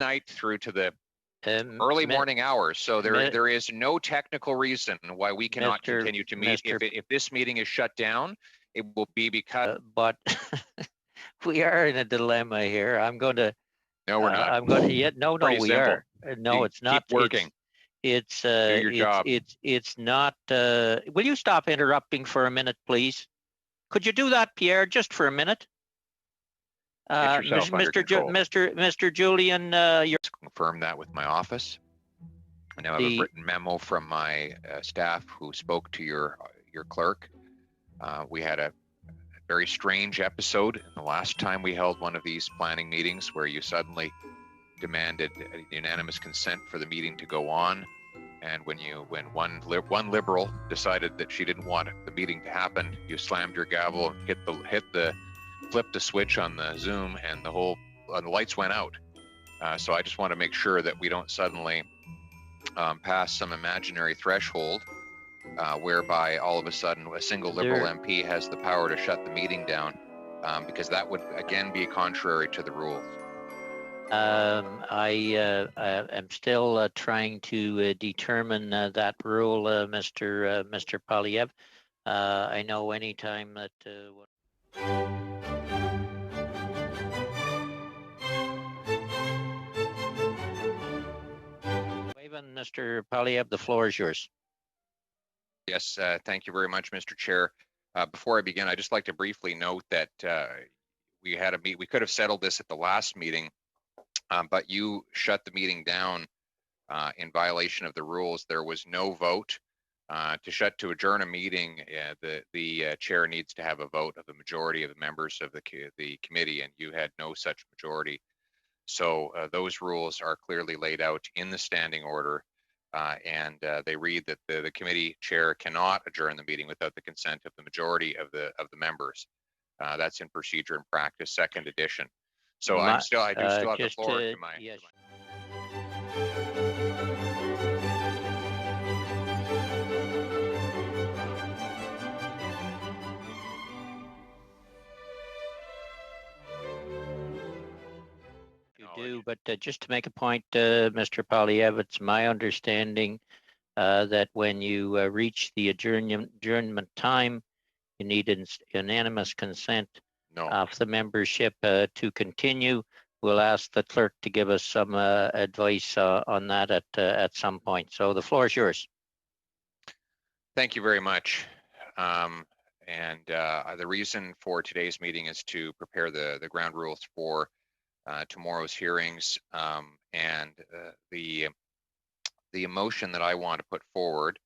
night through to the Um, early Mi- morning hours. So Mi- there is no technical reason why we cannot Mr. continue to meet. If this meeting is shut down, it will be because. But we are in a dilemma here. I'm going to. No, we're not. I'm going to. Yeah, no, Pretty we simple. are. No, it's not. Keep working. It's Do your job. It's not. Will you stop interrupting for a minute, please? Could you do that, Pierre, just for a minute? Get yourself under control. Mr. Julian, you're. Confirm that with my office. I now have a written memo from my staff who spoke to your clerk. We had a very strange episode the last time we held one of these planning meetings where you suddenly demanded unanimous consent for the meeting to go on. And when one liberal decided that she didn't want the meeting to happen, you slammed your gavel and flipped the switch on the Zoom, and the lights went out. So I just want to make sure that we don't suddenly pass some imaginary threshold whereby all of a sudden a single Liberal MP has the power to shut the meeting down, because that would again be contrary to the rules. I am still trying to determine that rule, Mr. Poilievre. I know any time that. Mr. Poilievre, the floor is yours. Yes, thank you very much, Mr. Chair. Before I begin, I'd just like to briefly note that we could have settled this at the last meeting, but you shut the meeting down in violation of the rules. There was no vote to adjourn a meeting. The chair needs to have a vote of the majority of the members of the committee, and you had no such majority. So those rules are clearly laid out in the standing order, and they read that the committee chair cannot adjourn the meeting without the consent of the majority of the members. That's in Procedure and Practice, second edition. So I do still have the floor to my. Yes. But just to make a point, Mr. Poilievre, it's my understanding that when you reach the adjournment time, you need unanimous consent of the membership to continue. We'll ask the clerk to give us some advice on that at some point. So the floor is yours. Thank you very much. And the reason for today's meeting is to prepare the ground rules for tomorrow's hearings, and the motion that I want to put forward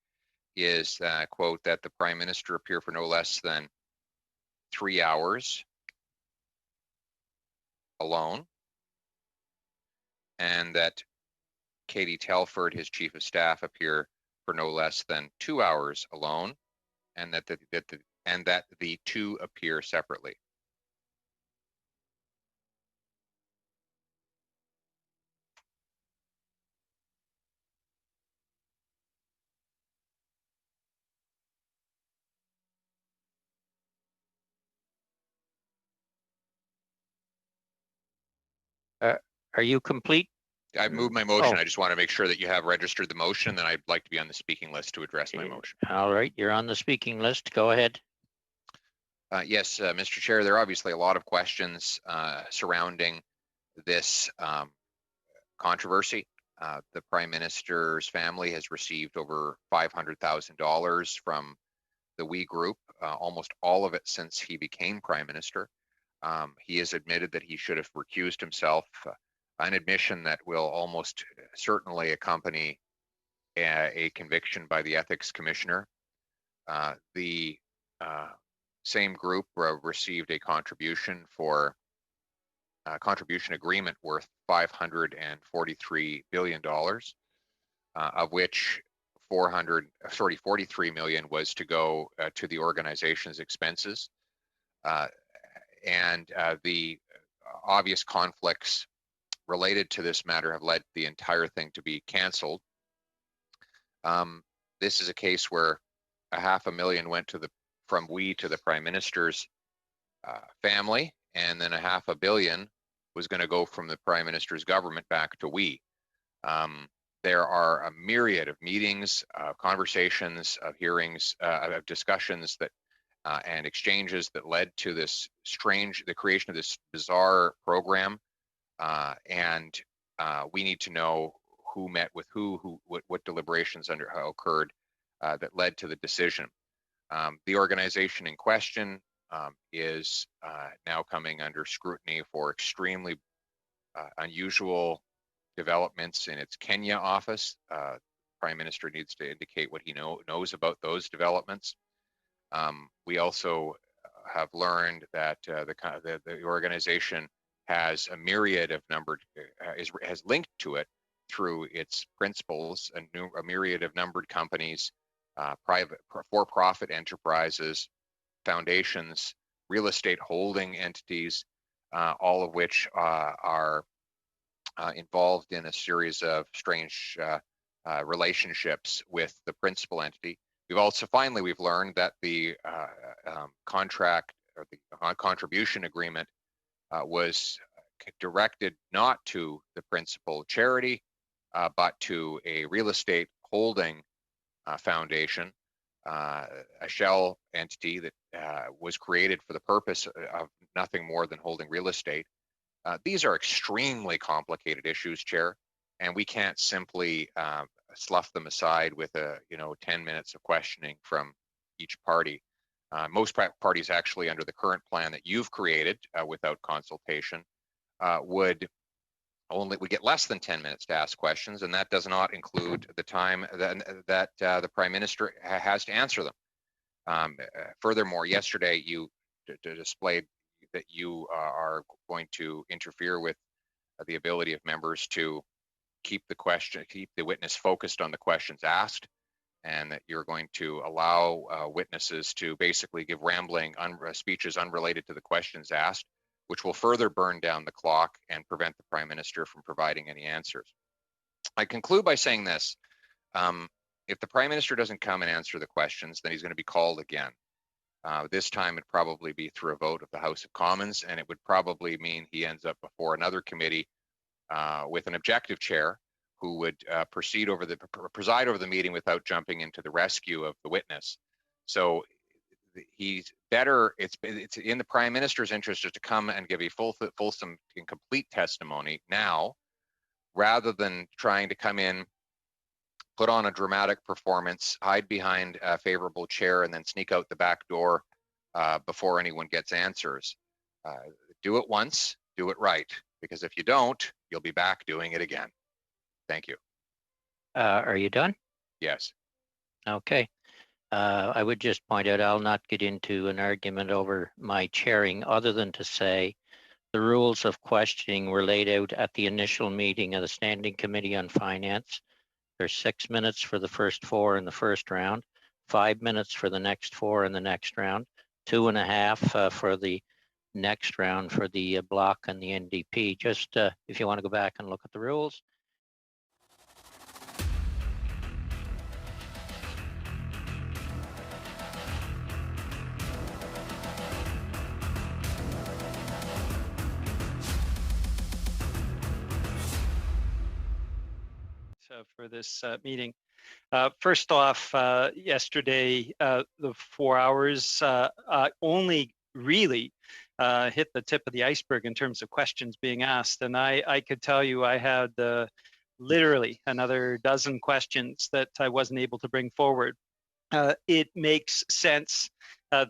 is quote, that the Prime Minister appear for no less than 3 hours alone, and that Katie Telford, his Chief of Staff, appear for no less than 2 hours alone, and that the two appear separately. Are you complete? I've moved my motion. I just want to make sure that you have registered the motion, and I'd like to be on the speaking list to address my motion. All right, you're on the speaking list. Go ahead. Yes, Mr. Chair, there are obviously a lot of questions surrounding this controversy. The Prime Minister's family has received over $500,000 from the We Group, almost all of it since he became Prime Minister. He has admitted that he should have recused himself, an admission that will almost certainly accompany a conviction by the Ethics Commissioner. The same group received a contribution agreement worth $543 billion, of which 43 million was to go to the organization's expenses. And the obvious conflicts related to this matter have led the entire thing to be canceled. This is a case where $500,000 went from We to the Prime Minister's family, and then $500 million was going to go from the Prime Minister's government back to we. There are a myriad of meetings, conversations, of hearings, of discussions that and exchanges that led to this the creation of this bizarre program. And we need to know who met with what deliberations occurred that led to the decision. The organization in question is now coming under scrutiny for extremely unusual developments in its Kenya office. Prime Minister needs to indicate what he knows about those developments. We also have learned that the organization has a myriad of has linked to it through its principals, a myriad of numbered companies, private for-profit enterprises, foundations, real estate holding entities, all of which are involved in a series of strange relationships with the principal entity. We've learned that the contract or the contribution agreement was directed not to the principal charity, but to a real estate holding foundation, a shell entity that was created for the purpose of nothing more than holding real estate. These are extremely complicated issues, Chair, and we can't simply slough them aside with 10 minutes of questioning from each party. Most parties actually, under the current plan that you've created without consultation, would get less than 10 minutes to ask questions, and that does not include the time that the Prime Minister has to answer them. Furthermore, yesterday you displayed that you are going to interfere with the ability of members to keep the witness focused on the questions asked, and that you're going to allow witnesses to basically give rambling speeches unrelated to the questions asked, which will further burn down the clock and prevent the Prime Minister from providing any answers. I conclude by saying this. If the Prime Minister doesn't come and answer the questions, then he's going to be called again. This time it'd probably be through a vote of the House of Commons, and it would probably mean he ends up before another committee with an objective chair who would preside over the meeting without jumping into the rescue of the witness. So he's better. It's in the Prime Minister's interest just to come and give a fulsome and complete testimony now, rather than trying to come in, put on a dramatic performance, hide behind a favorable chair, and then sneak out the back door before anyone gets answers. Do it once, do it right, because if you don't, you'll be back doing it again. Thank you. Are you done? Yes. Okay. I would just point out I'll not get into an argument over my chairing, other than to say the rules of questioning were laid out at the initial meeting of the Standing Committee on Finance. There's 6 minutes for the first 4 in the first round, 5 minutes for the next 4 in the next round, 2.5 for the next round for the Bloc and the NDP. Just if you want to go back and look at the rules. For this meeting. First off, yesterday, the 4 hours only really hit the tip of the iceberg in terms of questions being asked. And I could tell you I had literally another dozen questions that I wasn't able to bring forward. It makes sense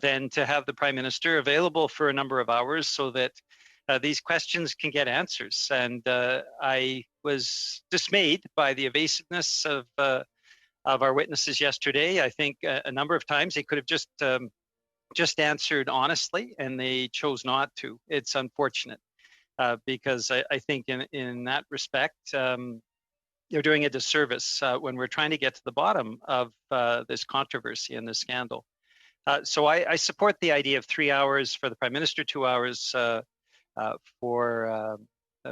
then to have the Prime Minister available for a number of hours so that these questions can get answers. And I was dismayed by the evasiveness of our witnesses yesterday. I think a number of times they could have just answered honestly, and they chose not to. It's unfortunate because I think in that respect, they're doing a disservice when we're trying to get to the bottom of this controversy and this scandal. So I support the idea of 3 hours for the Prime Minister, 2 hours for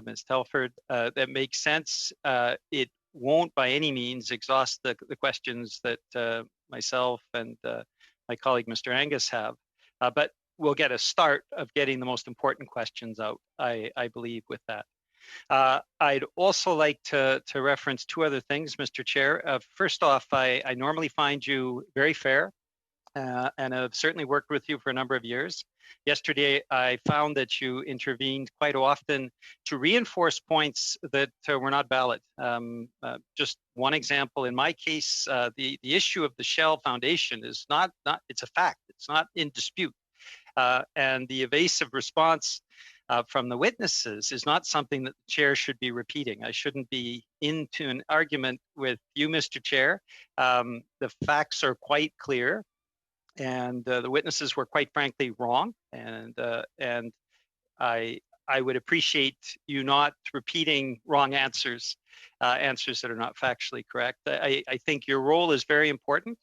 Ms. Telford. That makes sense. It won't by any means exhaust the questions that myself and my colleague Mr. Angus have. But we'll get a start of getting the most important questions out, I believe, with that. I'd also like to reference two other things, Mr. Chair. First off, I normally find you very fair, and I've certainly worked with you for a number of years. Yesterday, I found that you intervened quite often to reinforce points that were not valid. Just one example, in my case, the issue of the Shell Foundation is not, it's a fact, it's not in dispute. And the evasive response from the witnesses is not something that the chair should be repeating. I shouldn't be into an argument with you, Mr. Chair. The facts are quite clear, and the witnesses were quite frankly wrong. And I would appreciate you not repeating wrong answers, answers that are not factually correct. I think your role is very important.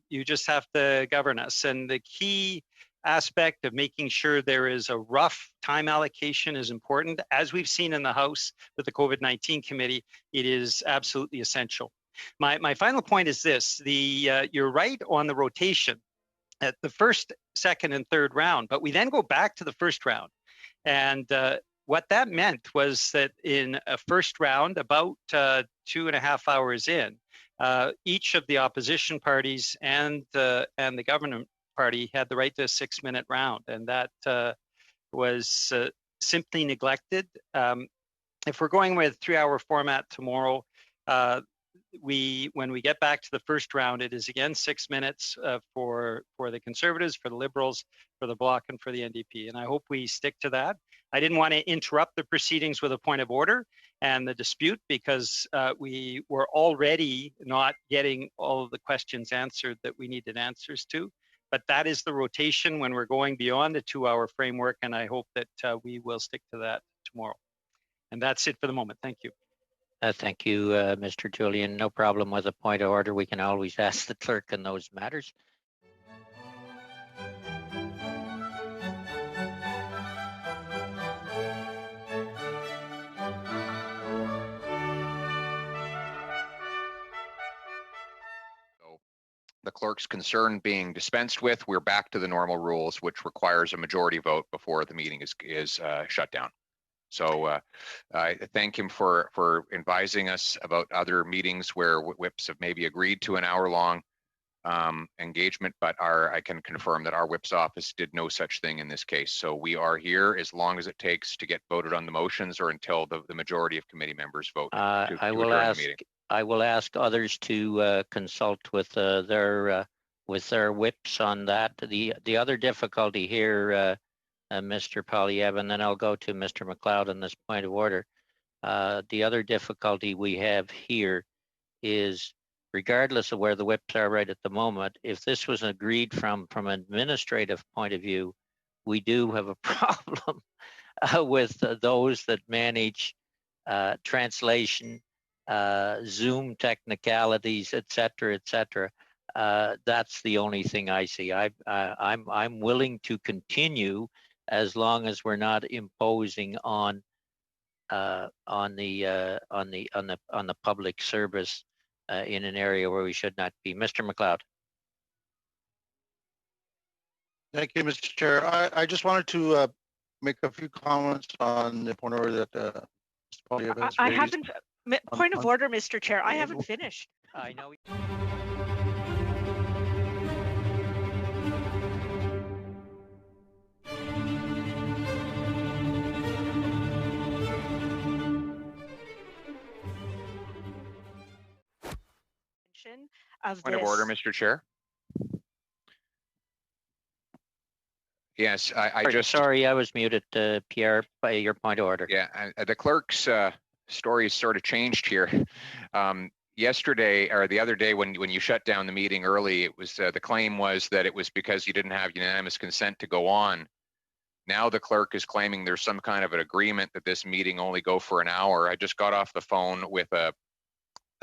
You just have to govern us. And the key aspect of making sure there is a rough time allocation is important. As we've seen in the House with the COVID-19 committee, it is absolutely essential. My final point is this: you're right on the rotation at the first, second, and third round, but we then go back to the first round. And what that meant was that in a first round, about 2.5 hours in, each of the opposition parties and the government party had the right to a 6-minute round, and that was simply neglected. If we're going with 3-hour format tomorrow, when we get back to the first round, it is again 6 minutes for the Conservatives, for the Liberals, for the Bloc, and for the NDP. And I hope we stick to that. I didn't want to interrupt the proceedings with a point of order and the dispute, because we were already not getting all of the questions answered that we needed answers to. But that is the rotation when we're going beyond the 2-hour framework, and I hope that we will stick to that tomorrow. And that's it for the moment. Thank you. Thank you, Mr. Julian. No problem with a point of order. We can always ask the clerk on those matters. The clerk's concern being dispensed with, we're back to the normal rules, which requires a majority vote before the meeting is shut down. So I thank him for advising us about other meetings where whips have maybe agreed to an hour-long engagement, but I can confirm that our whip's office did no such thing in this case. So we are here as long as it takes to get voted on the motions, or until the majority of committee members vote. I will ask others to consult with their whips on that. The other difficulty here, Mr. Poilievre, and then I'll go to Mr. McLeod on this point of order. The other difficulty we have here is, regardless of where the whips are right at the moment, if this was agreed from an administrative point of view, we do have a problem with those that manage translation, Zoom technicalities, et cetera, et cetera. That's the only thing I see. I'm willing to continue as long as we're not imposing on the public service in an area where we should not be. Mr. McLeod. Thank you, Mr. Chair. I just wanted to make a few comments on the point of order that Mr. Poilievre has I raised. haven't. Point of order, Mr. Chair. I haven't finished. I know. Point of order, Mr. Chair. Yes, Sorry, I was muted, Pierre, by your point of order. Yeah, the clerk's story sort of changed here. Yesterday, or the other day, when you shut down the meeting early, it was the claim was that it was because you didn't have unanimous consent to go on. Now the clerk is claiming there's some kind of an agreement that this meeting only go for an hour. I just got off the phone with a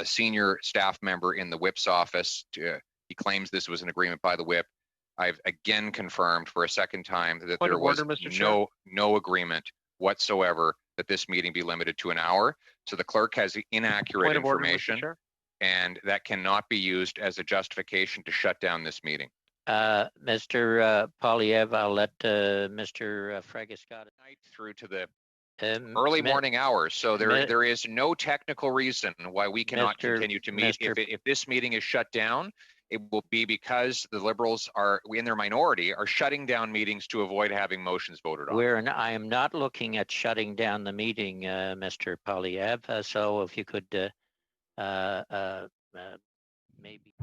senior staff member in the whip's office. He claims this was an agreement by the whip. I've again confirmed for a second time that there was no agreement whatsoever that this meeting be limited to an hour. So the clerk has inaccurate information, and that cannot be used as a justification to shut down this meeting. Mr. Poilievre, I'll let Mr. Fragascott. Night through to the Um, early Mi- morning hours. So there is no technical reason why we cannot Mr. continue to meet. Mr. If this meeting is shut down, it will be because the Liberals are in their minority are shutting down meetings to avoid having motions voted on. I am not looking at shutting down the meeting, Mr. Poilievre. So if you could maybe.